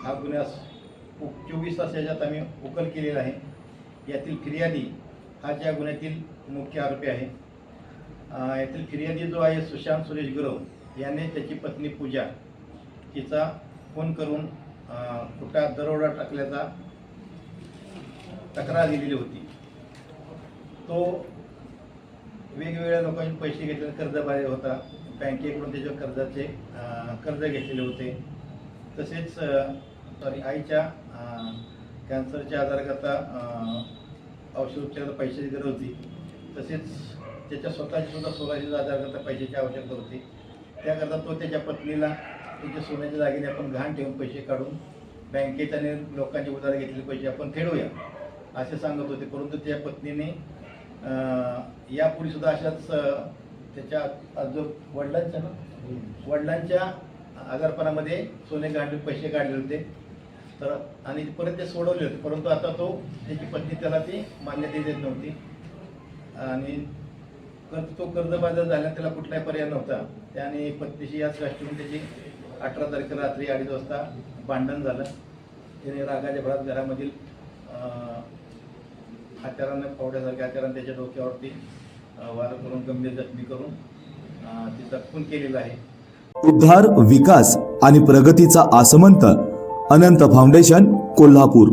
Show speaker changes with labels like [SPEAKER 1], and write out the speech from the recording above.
[SPEAKER 1] हा गुन्हा 24 तास याच्यात आम्ही उकल केलेला आहे। यातील फिर्यादी हा ज्या गुन्ह्यातील मुख्य आरोपी आहे। यातील फिर्यादी जो आहे सुशांत सुरेश गुरव याने त्याची पत्नी पूजा हिचा फोन करून खोटा दरोडा टाकल्याचा तक्रार दिलेली होती। तो वेगवेगळ्या लोकांनी पैसे घेतले, कर्जबाजारी होता, बँकेकडून त्याच्या कर्जाचे कर्ज घेतलेले होते। तसेच आईच्या कॅन्सरच्या आजाराकरता औषधोपचाराला पैशाची गरज होती। तसेच त्याच्या स्वतःची सुद्धा 1600 आजाराकरता पैशाची आवश्यकता होती। त्याकरता तो त्याच्या पत्नीला त्याच्या सोन्याच्या दागिने आपण गहाण ठेवून पैसे काढून बँकेत आणि लोकांचे उधार घेतलेले पैसे आपण फेडूया असे सांगत होते। परंतु त्या पत्नीने यापूर्वी सुद्धा अशाच त्याच्या जो वडिलांच्या आजारपणामध्ये सोने गहाण पैसे काढले होते तर आणि परत ते सोडवले होते। परंतु आता तो त्याची पत्नी त्याला ती मान्यता देत नव्हती आणि तो कर्जबाजार झाला, त्याला कुठलाही पर्याय नव्हता। त्याने पत्नीशी याच गोष्टीवरून त्याची 18 तारखेला रात्री 2:30 वाजता भांडण झालं। त्याने रागाच्या भरात घरामधील हत्याराने फावड्यासारख्या हत्याराने त्याच्या डोक्यावरती वार करून गंभीर जखमी करून तिचा खून केलेला आहे।
[SPEAKER 2] उद्धार, विकास आणि प्रगतीचा आसमंत अनंत फाउंडेशन, कोल्हापूर।